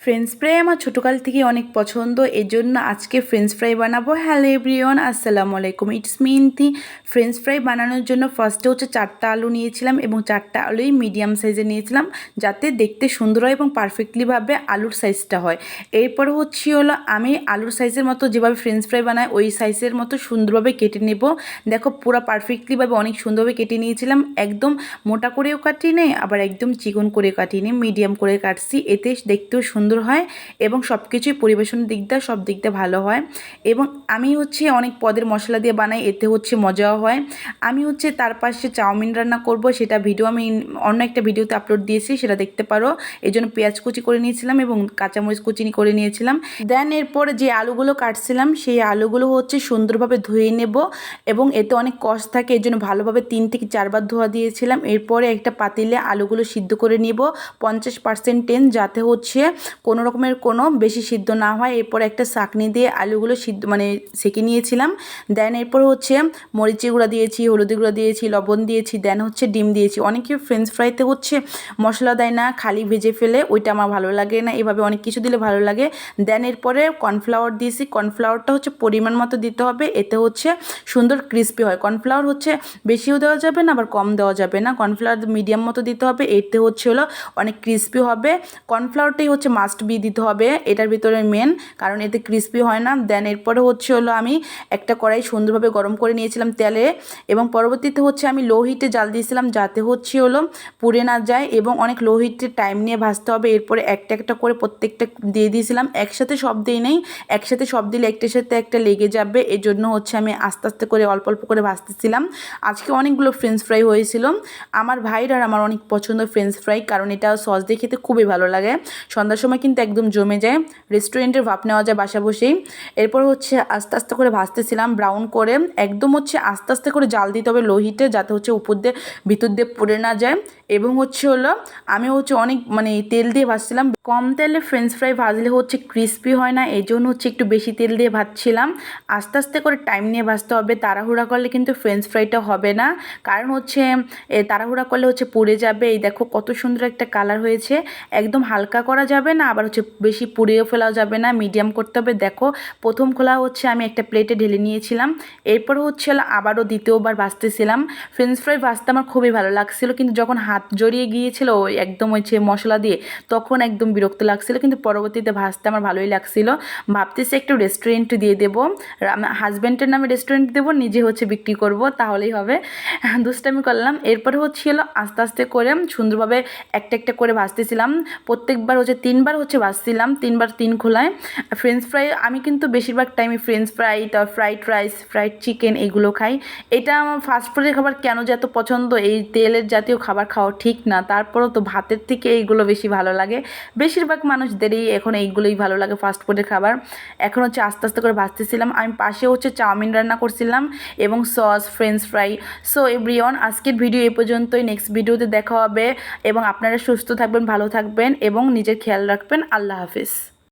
French fry আমার ছোটোকাল থেকে অনেক পছন্দ, এজন্য আজকে ফ্রেঞ্চ ফ্রাই বানাবো। হ্যালো এভরিওয়ান, আসসালামু আলাইকুম, ইটস মি ইন্তি। ফ্রেঞ্চ ফ্রাই বানানোর জন্য ফার্স্টে হচ্ছে 4টা আলু নিয়েছিলাম এবং 4টা আলুই মিডিয়াম সাইজে নিয়েছিলাম, যাতে দেখতে সুন্দর হয় এবং পারফেক্টলিভাবে আলুর সাইজটা হয়। এরপরে হলো আমি আলুর সাইজের মতো যেভাবে ফ্রেঞ্চ ফ্রাই বানাই ওই সাইজের মতো সুন্দরভাবে কেটে নেব। দেখো পুরো পারফেক্টলিভাবে অনেক সুন্দরভাবে কেটে নিয়েছিলাম, একদম মোটা করেও কাটি নেই আবার একদম চিকন করে কাটি নেই, মিডিয়াম করে কাটছি, এতে দেখতেও সুন্দর হয় এবং সব কিছুই পরিবেশনের দিক দিয়ে সব দিক দিয়ে ভালো হয়। এবং আমি অনেক পদের মশলা দিয়ে বানাই, এতে মজাও হয়। আমি তার পাশে চাউমিন রান্না করব, সেটা ভিডিও আমি অন্য একটা ভিডিওতে আপলোড দিয়েছি, সেটা দেখতে পারো। এই জন্য পেঁয়াজ কুচি করে নিয়েছিলাম এবং কাঁচামরিচ কুচি করে নিয়েছিলাম। দেন এরপরে যে আলুগুলো কাটছিলাম সেই আলুগুলো সুন্দরভাবে ধুয়ে নেব এবং এতে অনেক কষ থাকে, এই জন্য ভালোভাবে 3 থেকে 4 বার ধোয়া দিয়েছিলাম। এরপরে একটা পাতিলে আলুগুলো সিদ্ধ করে নিব 50% টেন, যাতে কোনো রকমের কোনো বেশি সিদ্ধ না হয়। এরপর একটা ছাঁকনি দিয়ে আলুগুলো সিদ্ধ সেঁকে নিয়েছিলাম। দেন এরপর মরিচি গুঁড়া দিয়েছি, হলুদি গুঁড়া দিয়েছি, লবণ দিয়েছি, দেন ডিম দিয়েছি। অনেকে ফ্রেঞ্চ ফ্রাইতে মশলা দেয় না, খালি ভেজে ফেলে, ওইটা আমার ভালো লাগে না, এভাবে অনেক কিছু দিলে ভালো লাগে। দেন এরপরে কর্নফ্লাওয়ার দিয়েছি, কর্নফ্লাওয়ারটা পরিমাণ মতো দিতে হবে, এতে সুন্দর ক্রিস্পি হয়। কর্নফ্লাওয়ার বেশিও দেওয়া যাবে না আবার কম দেওয়া যাবে না, কর্নফ্লাওয়ার মিডিয়াম মতো দিতে হবে, এতে হলো অনেক ক্রিস্পি হবে। কর্নফ্লাওয়ারটাই মাস্ট বি দিতে হবে এটার ভিতরে মেন, কারণ এতে ক্রিস্পি হয় না। দেন এরপরে হলো আমি একটা কড়াই সুন্দরভাবে গরম করে নিয়েছিলাম তেলে, এবং পরবর্তীতে আমি লো হিটে জাল দিয়েছিলাম, যাতে হলো পুড়ে না যায় এবং অনেক লো হিটে টাইম নিয়ে ভাজতে হবে। এরপরে একটা একটা করে প্রত্যেকটা দিয়ে দিয়েছিলাম, একসাথে সব দিই নেই, একসাথে সব দিলে একটার সাথে একটা লেগে যাবে, এই জন্য আমি আস্তে আস্তে করে অল্প অল্প করে ভাজতেছিলাম। আজকে অনেকগুলো ফ্রেঞ্চ ফ্রাই হয়েছিল। আমার ভাইয়ের আর আমার অনেক পছন্দ ফ্রেঞ্চ ফ্রাই, কারণ এটা সস দিয়ে খেতে খুবই ভালো লাগে। সন্ধ্যার সময় কিন্তু একদম জমে যায়, রেস্টুরেন্টের ভাব নেওয়া যায় বাসা বসেই। এরপর আস্তে আস্তে করে ভাজতেছিলাম ব্রাউন করে, একদম আস্তে আস্তে করে জাল দিতে হবে লো হিটে, যাতে উপর দিয়ে ভিতর দিয়ে পুড়ে না যায়। এবং হলো আমি অনেক তেল দিয়ে ভাজছিলাম, কম তেলে ফ্রেঞ্চ ফ্রাই ভাজলে ক্রিস্পি হয় না, এই জন্য একটু বেশি তেল দিয়ে ভাজছিলাম। আস্তে আস্তে করে টাইম নিয়ে ভাজতে হবে, তাড়াহুড়া করলে কিন্তু ফ্রেঞ্চ ফ্রাইটা হবে না, কারণ তাড়াহুড়া করলে পুড়ে যাবে। এই দেখো কত সুন্দর একটা কালার হয়েছে, একদম হালকা করা যাবে না আবার বেশি পুড়িয়েও ফেলা যাবে না, মিডিয়াম করতে হবে। দেখো প্রথম খোলা আমি একটা প্লেটে ঢেলে নিয়েছিলাম, এরপর আবারও দ্বিতীয়বার ভাজতেছিলাম। ফ্রেঞ্চ ফ্রাই ভাজতে আমার খুবই ভালো লাগছিল, কিন্তু যখন হাত জড়িয়ে গিয়েছিল একদম মশলা দিয়ে, তখন একদম বিরক্ত লাগছিল, কিন্তু পরবর্তীতে ভাজতে আমার ভালোই লাগছিল। ভাবতেছি একটু রেস্টুরেন্ট দিয়ে দেবো, হাজব্যান্ডের নামে রেস্টুরেন্ট দেবো, নিজে বিক্রি করব, তাহলেই হবে। দুষ্টামি করলাম। এরপরে আস্তে আস্তে করে সুন্দরভাবে একটা একটা করে ভাজতেছিলাম, প্রত্যেকবার 3বার ভাজছিলাম, 3বার 3 খোলায়। ফ্রেঞ্চ ফ্রাই আমি কিন্তু বেশিরভাগ টাইমে ফ্রেঞ্চ ফ্রাই, তারপর ফ্রাইড রাইস, ফ্রাইড চিকেন এগুলো খাই। এটা আমার ফাস্টফুডের খাবার কেন যে এত পছন্দ, এই তেলের জাতীয় খাবার খাওয়া ঠিক না, তারপরও তো ভাতের থেকে এইগুলো বেশি ভালো লাগে। বেশিরভাগ মানুষদেরই এখন এইগুলোই ভালো লাগে ফাস্টফুডের খাবার। এখন আস্তে আস্তে করে ভাজতেছিলাম, আমি পাশে চাউমিন রান্না করছিলাম এবং sauce, French fry. So everyone, আজকের ভিডিও এ পর্যন্তই, নেক্সট ভিডিওতে দেখা হবে এবং আপনারা সুস্থ থাকবেন, ভালো থাকবেন এবং নিজের খেয়াল রাখবেন। আল্লাহ হাফিজ।